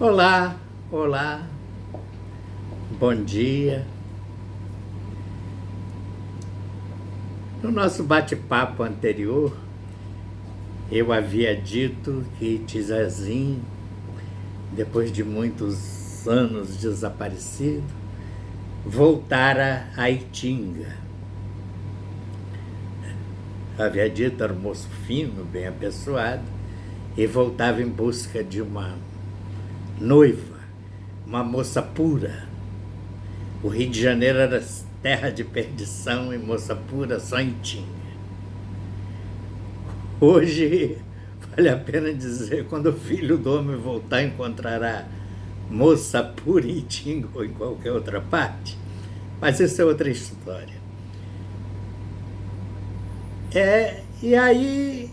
Olá, olá, bom dia. No nosso bate-papo anterior, eu havia dito que Tizazinho, depois de muitos anos desaparecido, voltara a Itinga. Havia dito, era um moço fino, bem apessoado, e voltava em busca de uma noiva, uma moça pura. O Rio de Janeiro era terra de perdição e moça pura só em Itinga. Hoje, vale a pena dizer, quando o filho do homem voltar, encontrará moça pura em Itinga ou em qualquer outra parte. Mas isso é outra história. E aí,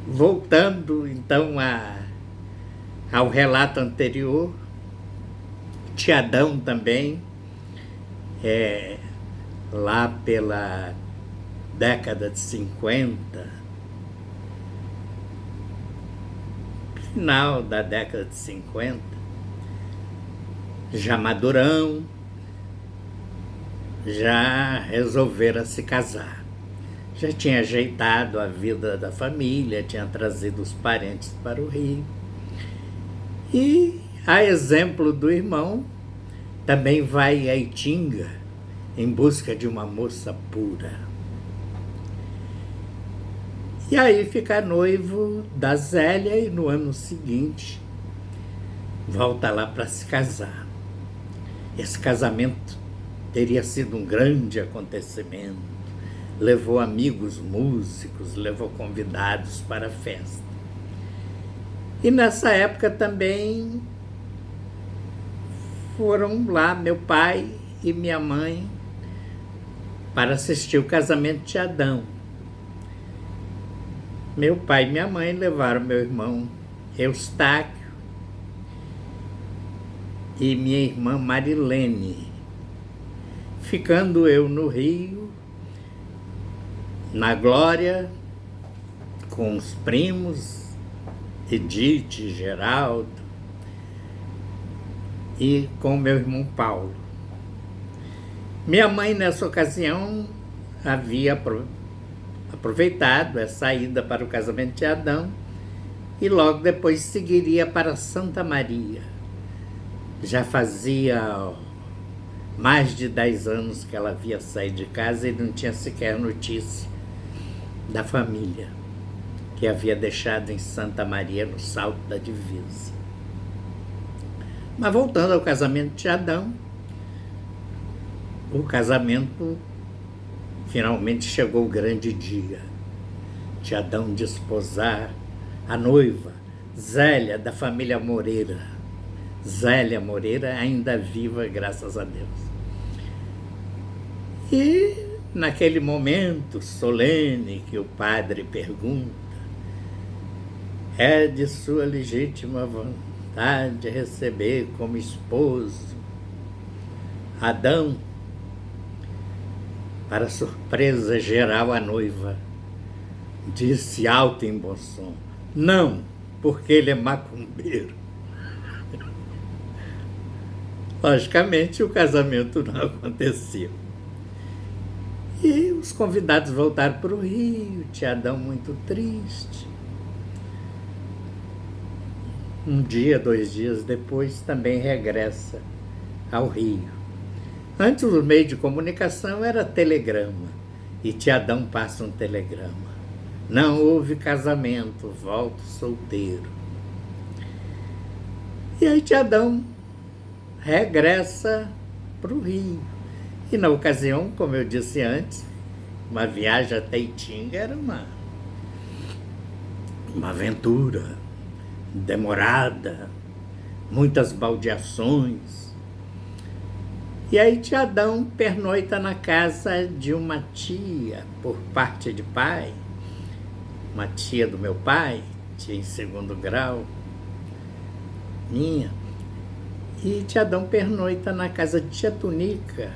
voltando então ao relato anterior, Tiadão também, lá pela década de 50, final da década de 50, já madurão, já resolvera se casar. Já tinha ajeitado a vida da família, tinha trazido os parentes para o Rio. E, a exemplo do irmão, também vai a Itinga em busca de uma moça pura. E aí fica noivo da Zélia e no ano seguinte volta lá para se casar. Esse casamento teria sido um grande acontecimento. Levou amigos músicos, levou convidados para a festa. E nessa época também foram lá meu pai e minha mãe para assistir o casamento de Adão. Meu pai e minha mãe levaram meu irmão Eustáquio e minha irmã Marilene, ficando eu no Rio, na Glória, com os primos, Edith, Geraldo, e com meu irmão Paulo. Minha mãe, nessa ocasião, havia aproveitado a saída para o casamento de Adão e logo depois seguiria para Santa Maria. Já fazia mais de 10 anos que ela havia saído de casa e não tinha sequer notícia da família que havia deixado em Santa Maria, no Salto da Divisa. Mas voltando ao casamento de Adão, o casamento finalmente chegou o grande dia de Adão desposar a noiva, Zélia, da família Moreira. Zélia Moreira, ainda viva, graças a Deus. E naquele momento solene que o padre pergunta, é de sua legítima vontade receber como esposo Adão? Para surpresa geral, a noiva disse alto em bom som, não, porque ele é macumbeiro. Logicamente, o casamento não aconteceu. E os convidados voltaram para o Rio, Tiadão muito triste. Um dia, 2 dias depois, também regressa ao Rio. Antes, o meio de comunicação era telegrama, e Tiadão passa um telegrama. Não houve casamento, volto solteiro. E aí Tiadão regressa para o Rio. E na ocasião, como eu disse antes, uma viagem até Itinga era uma aventura demorada, muitas baldeações. E aí Tiadão pernoita na casa de uma tia, por parte de pai, uma tia do meu pai, tia em 2º grau, minha. E Tiadão pernoita na casa de tia Tunica,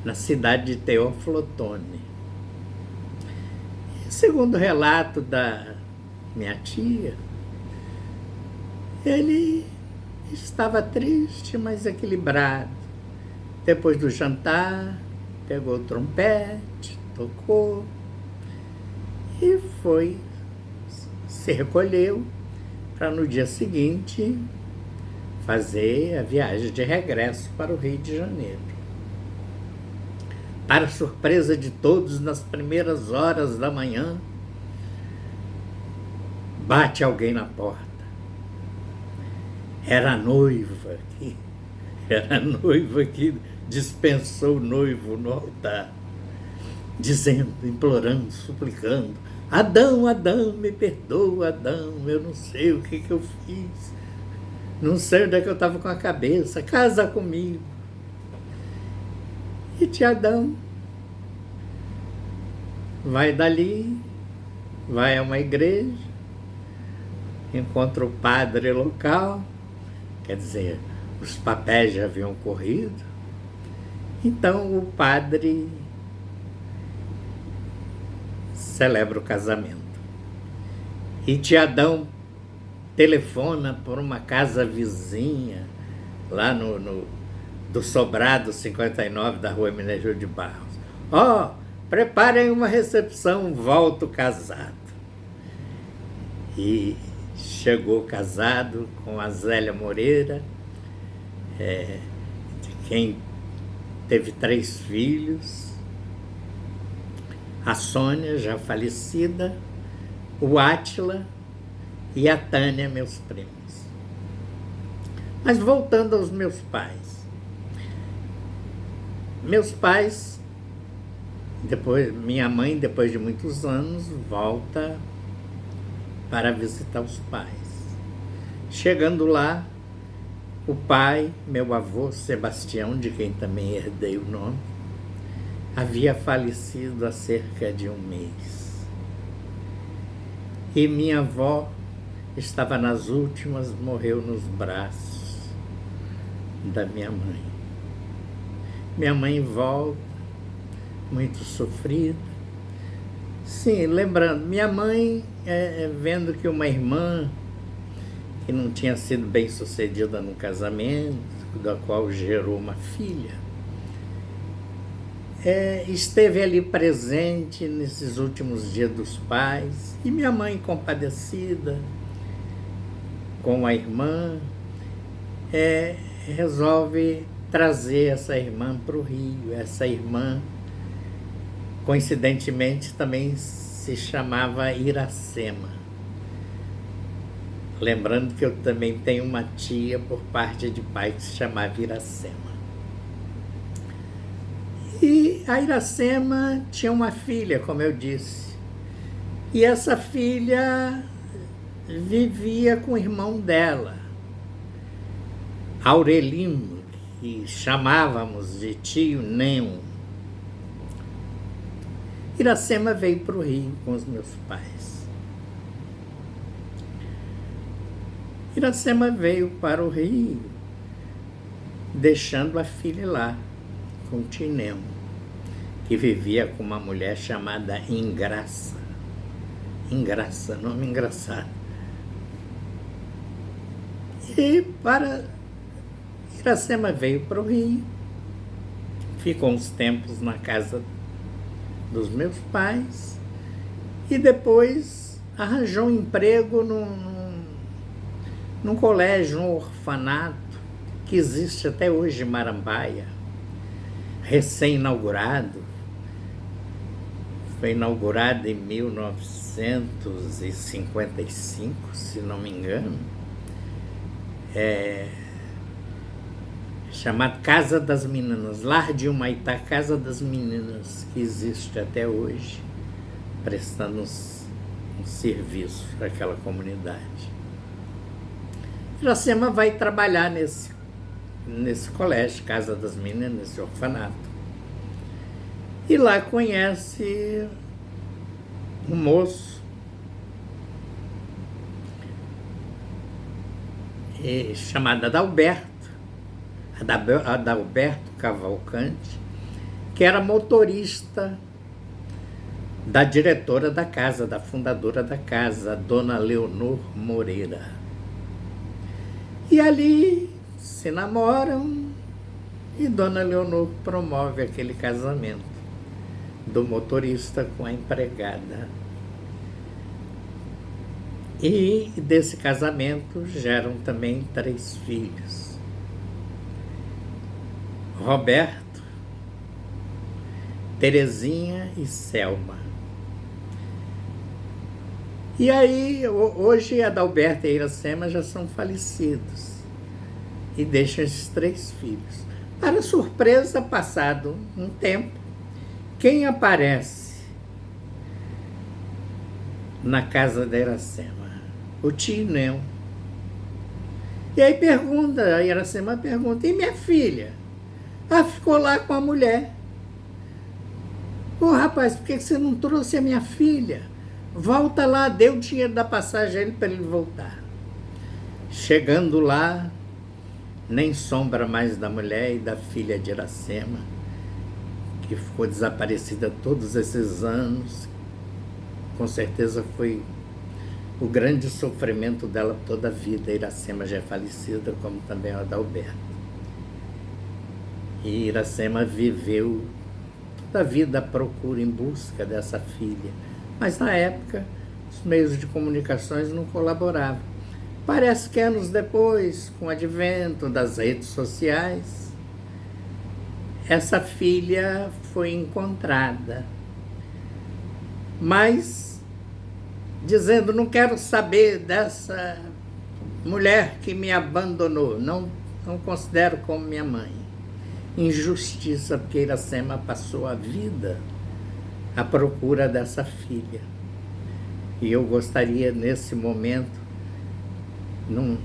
na cidade de Teófilo Otoni. Segundo o relato da minha tia, Ele estava triste, mas equilibrado. Depois do jantar, pegou o trompete, tocou e se recolheu para no dia seguinte fazer a viagem de regresso para o Rio de Janeiro. Para surpresa de todos, nas primeiras horas da manhã, bate alguém na porta. Era a noiva que dispensou o noivo no altar, dizendo, implorando, suplicando: Adão, Adão, me perdoa, Adão, eu não sei o que eu fiz, não sei onde é que eu estava com a cabeça, casa comigo. E tia Adão vai dali, vai a uma igreja, encontra o padre local, quer dizer, os papéis já haviam corrido, então o padre celebra o casamento. E tia Adão telefona por uma casa vizinha, lá do Sobrado 59 da Rua Mineiro de Barros. Preparem uma recepção, volto casado. E chegou casado com a Zélia Moreira, de quem teve 3 filhos, a Sônia, já falecida, o Átila e a Tânia, meus primos. Mas voltando aos meus pais. Meus pais, minha mãe, depois de muitos anos, volta para visitar os pais. Chegando lá, o pai, meu avô Sebastião, de quem também herdei o nome, havia falecido há cerca de 1 mês. E minha avó estava nas últimas, morreu nos braços da minha mãe. Minha mãe volta, muito sofrida. Sim, lembrando, minha mãe, vendo que uma irmã que não tinha sido bem sucedida no casamento, da qual gerou uma filha, esteve ali presente nesses últimos dias dos pais, e minha mãe, compadecida com a irmã, resolve trazer essa irmã para o Rio. Essa irmã, coincidentemente, também se chamava Iracema. Lembrando que eu também tenho uma tia por parte de pai que se chamava Iracema. E a Iracema tinha uma filha, como eu disse. E essa filha vivia com o irmão dela, Aurelino, que chamávamos de tio Nemo. Iracema veio para o Rio com os meus pais. Iracema veio para o Rio, deixando a filha lá, com o tio Nemo, que vivia com uma mulher chamada Ingraça. Ingraça, nome engraçado. E Iracema veio para o Rio, ficou uns tempos na casa dos meus pais e depois arranjou um emprego num colégio, um orfanato que existe até hoje em Marambaia, recém-inaugurado. Foi inaugurado em 1955, se não me engano. Chamado Casa das Meninas, Lar de Humaitá, Casa das Meninas, que existe até hoje, prestando um serviço para aquela comunidade. Iracema vai trabalhar nesse colégio, Casa das Meninas, nesse orfanato. E lá conhece um moço chamado Adalberto Cavalcante, que era motorista da diretora da casa, da fundadora da casa, a dona Leonor Moreira. E ali se namoram e Dona Leonor promove aquele casamento do motorista com a empregada. E desse casamento geram também 3 filhos. Roberto, Terezinha e Selma. E aí, hoje, Adalberto e Iracema já são falecidos e deixam esses 3 filhos. Para surpresa, passado um tempo, quem aparece na casa da Iracema? O tio Neu. E aí a Iracema pergunta, e minha filha? Ah, ficou lá com a mulher. Ô rapaz, por que você não trouxe a minha filha? Volta lá, dê o dinheiro da passagem a ele para ele voltar. Chegando lá, nem sombra mais da mulher e da filha de Iracema, que ficou desaparecida todos esses anos. Com certeza foi o grande sofrimento dela toda a vida. Iracema já é falecida, como também o Adalberto. E Iracema viveu toda a vida à procura, em busca dessa filha. Mas na época, os meios de comunicações não colaboravam. Parece que anos depois, com o advento das redes sociais, essa filha foi encontrada. Mas dizendo, não quero saber dessa mulher que me abandonou, não considero como minha mãe. Injustiça, porque Iracema passou a vida à procura dessa filha. E eu gostaria, nesse momento, num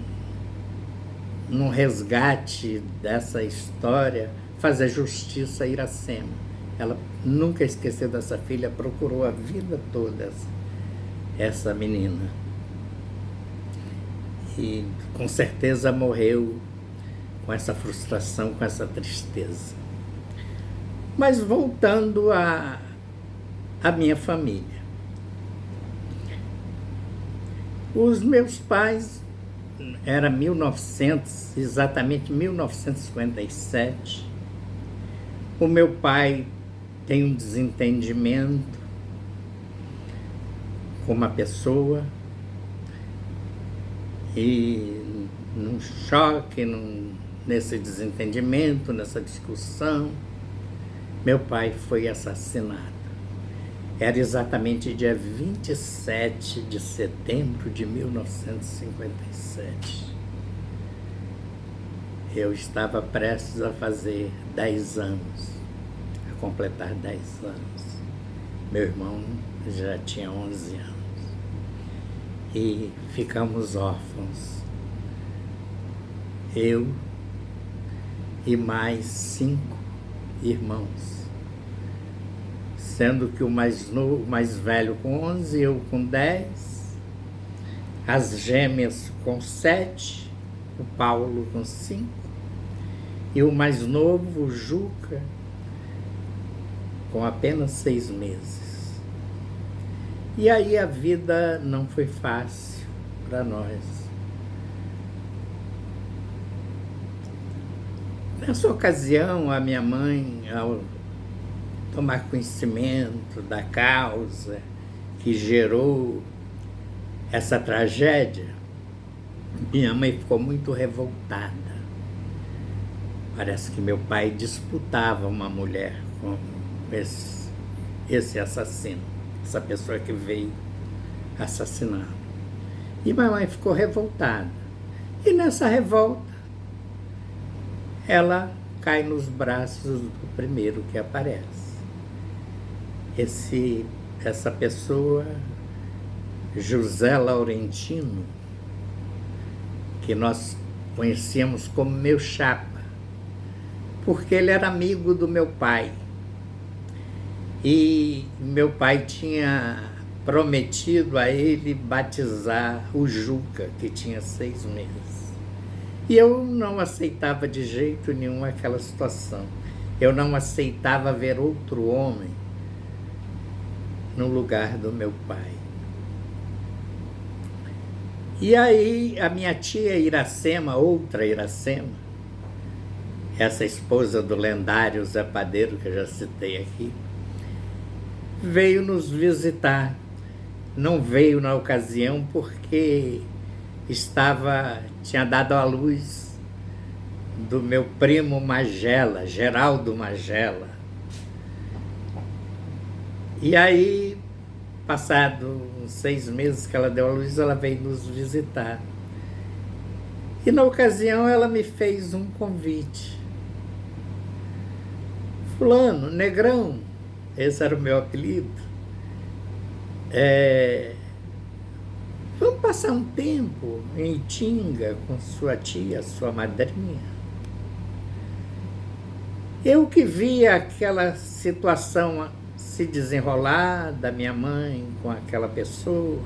resgate dessa história, fazer justiça a Iracema. Ela nunca esqueceu dessa filha, procurou a vida toda essa menina. E com certeza morreu com essa frustração, com essa tristeza. Mas voltando à minha família. Os meus pais, era exatamente 1957, o meu pai tem um desentendimento com uma pessoa e num choque, nesse desentendimento, nessa discussão, meu pai foi assassinado. Era exatamente dia 27 de setembro de 1957. Eu estava prestes a fazer 10 anos, a completar 10 anos. Meu irmão já tinha 11 anos. E ficamos órfãos. Eu e mais 5 irmãos. Sendo que o mais velho com 11, eu com 10, as gêmeas com 7, o Paulo com 5, e o mais novo, o Juca, com apenas 6 meses. E aí a vida não foi fácil para nós. Nessa ocasião, a minha mãe, ao tomar conhecimento da causa que gerou essa tragédia, minha mãe ficou muito revoltada. Parece que meu pai disputava uma mulher com esse assassino, essa pessoa que veio assassinar. E minha mãe ficou revoltada. E nessa revolta, ela cai nos braços do primeiro que aparece. Essa pessoa, José Laurentino, que nós conhecíamos como meu chapa, porque ele era amigo do meu pai. E meu pai tinha prometido a ele batizar o Juca, que tinha 6 meses. E eu não aceitava de jeito nenhum aquela situação. Eu não aceitava ver outro homem no lugar do meu pai. E aí a minha tia Iracema, outra Iracema, essa esposa do lendário Zé Padeiro, que eu já citei aqui, veio nos visitar. Não veio na ocasião porque tinha dado à luz do meu primo Magela, Geraldo Magela. E aí, passado uns 6 meses que ela deu à luz, ela veio nos visitar. E na ocasião ela me fez um convite. Fulano, Negrão, esse era o meu apelido. Vamos passar um tempo em Itinga com sua tia, sua madrinha. Eu que via aquela situação se desenrolar da minha mãe com aquela pessoa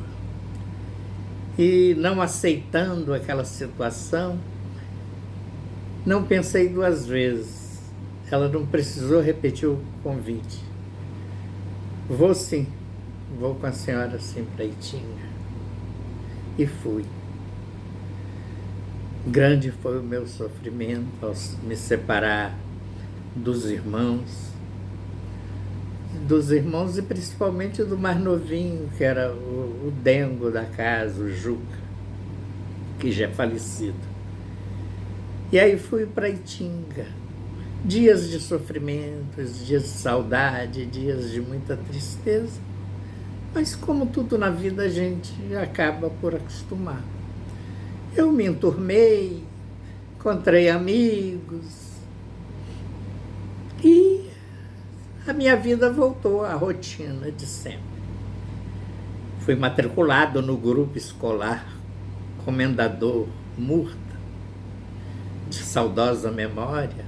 e não aceitando aquela situação, não pensei 2 vezes. Ela não precisou repetir o convite. Vou sim, vou com a senhora sim para Itinga. E fui. Grande foi o meu sofrimento ao me separar dos irmãos e principalmente do mais novinho, que era o dengo da casa, o Juca, que já é falecido. E aí fui para Itinga. Dias de sofrimentos, dias de saudade, dias de muita tristeza. Mas como tudo na vida, a gente acaba por acostumar. Eu me enturmei, encontrei amigos e a minha vida voltou à rotina de sempre. Fui matriculado no grupo escolar Comendador Murta, de saudosa memória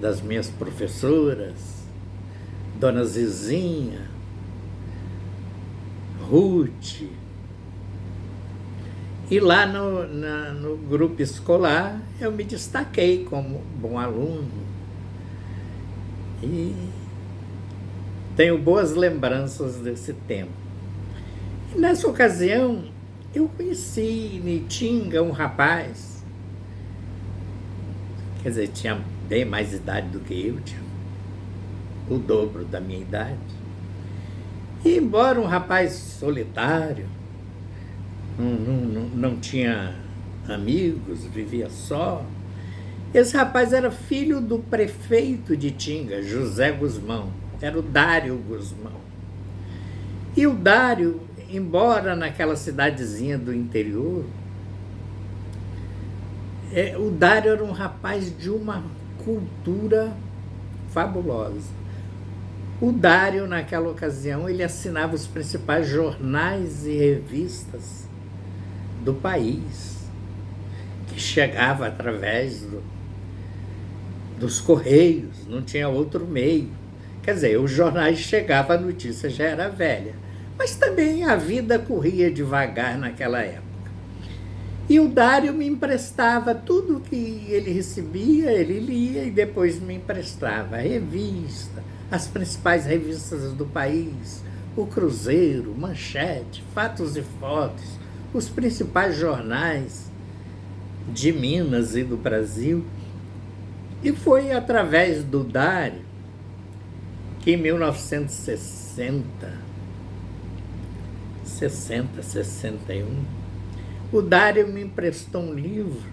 das minhas professoras, Dona Zizinha, Ruth. E lá no grupo escolar eu me destaquei como bom aluno e tenho boas lembranças desse tempo. E nessa ocasião eu conheci em Itinga um rapaz, quer dizer, tinha bem mais idade do que eu, tinha o dobro da minha idade. E embora um rapaz solitário, não tinha amigos, vivia só, esse rapaz era filho do prefeito de Itinga, José Guzmão, era o Dário Guzmão. E o Dário, embora naquela cidadezinha do interior, o Dário era um rapaz de uma cultura fabulosa. O Dário, naquela ocasião, ele assinava os principais jornais e revistas do país, que chegava através dos correios, não tinha outro meio. Quer dizer, os jornais chegavam, a notícia já era velha, mas também a vida corria devagar naquela época. E o Dário me emprestava tudo que ele recebia, ele lia e depois me emprestava a revista, as principais revistas do país, o Cruzeiro, Manchete, Fatos e Fotos, os principais jornais de Minas e do Brasil. E foi através do Dário que em 1961, o Dário me emprestou um livro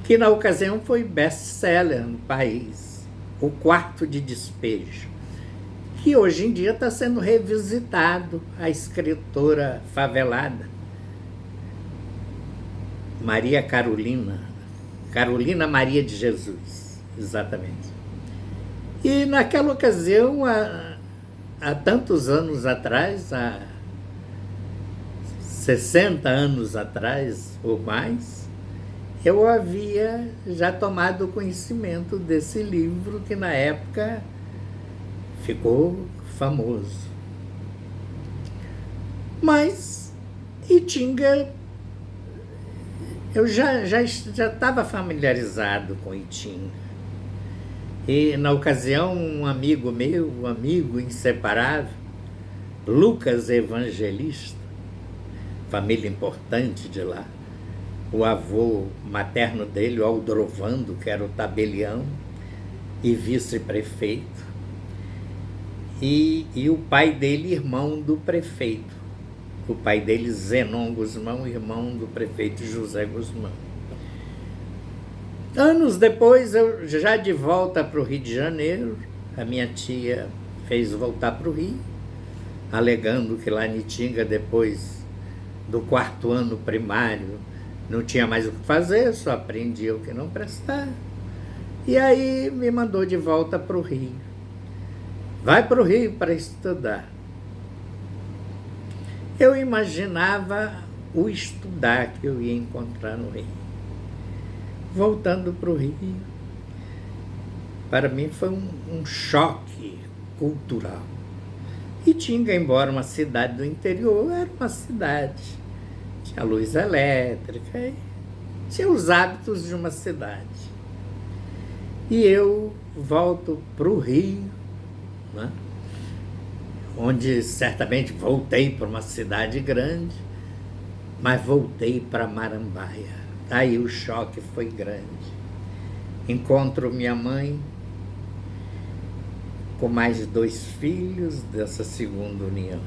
que na ocasião foi best-seller no país, O Quarto de Despejo, que hoje em dia está sendo revisitado, a escritora favelada Carolina Maria de Jesus, exatamente. E naquela ocasião, há tantos anos atrás, há 60 anos atrás ou mais, eu havia já tomado conhecimento desse livro que na época ficou famoso. Mas Itinga, eu já estava familiarizado com Itinga. E na ocasião um amigo meu, um amigo inseparável, Lucas Evangelista, família importante de lá. O avô materno dele, o Aldrovando, que era o tabelião e vice-prefeito, e o pai dele, irmão do prefeito. O pai dele, Zenon Guzmão, irmão do prefeito José Guzmão. Anos depois, eu já de volta para o Rio de Janeiro, a minha tia fez voltar para o Rio, alegando que lá em Itinga, depois do 4º ano primário, não tinha mais o que fazer, só aprendia o que não prestava. E aí me mandou de volta para o Rio. Vai para o Rio para estudar. Eu imaginava o estudar que eu ia encontrar no Rio. Voltando para o Rio, para mim foi um choque cultural. Itinga, embora uma cidade do interior, era uma cidade. Tinha luz elétrica, tinha os hábitos de uma cidade. E eu volto para o Rio, né? Onde certamente voltei para uma cidade grande, mas voltei para Marambaia. Aí o choque foi grande. Encontro minha mãe com mais 2 filhos dessa segunda união.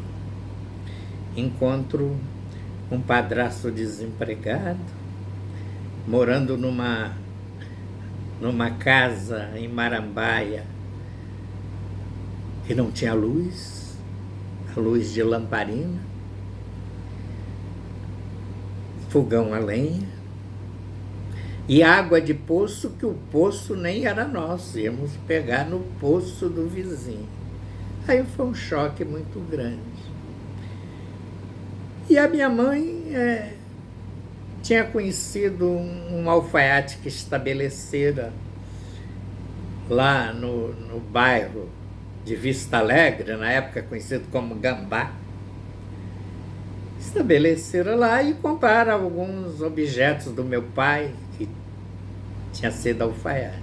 Encontro um padrasto desempregado, morando numa casa em Marambaia que não tinha luz, a luz de lamparina, fogão a lenha e água de poço, que o poço nem era nosso, íamos pegar no poço do vizinho. Aí foi um choque muito grande. E a minha mãe tinha conhecido um alfaiate que estabelecera lá no bairro de Vista Alegre, na época conhecido como Gambá. Estabeleceram lá e compraram alguns objetos do meu pai, que tinha sido alfaiate.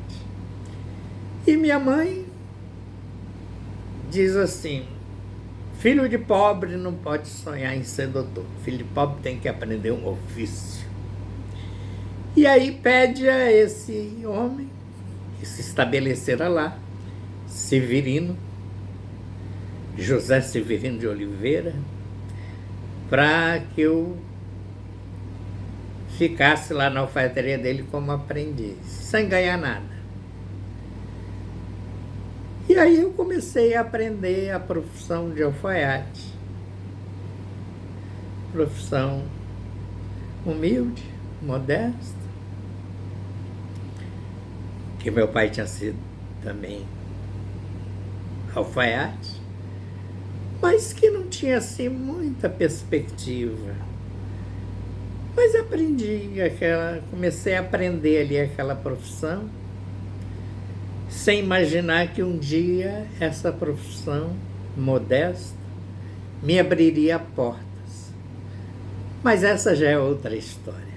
E minha mãe diz assim: filho de pobre não pode sonhar em ser doutor. Filho de pobre tem que aprender um ofício. E aí pede a esse homem que se estabelecera lá, Severino, José Severino de Oliveira, para que eu ficasse lá na alfaiataria dele como aprendiz, sem ganhar nada. E aí eu comecei a aprender a profissão de alfaiate. Profissão humilde, modesta, que meu pai tinha sido também alfaiate, mas que não tinha assim muita perspectiva. Mas comecei a aprender ali aquela profissão, sem imaginar que um dia essa profissão modesta me abriria portas. Mas essa já é outra história.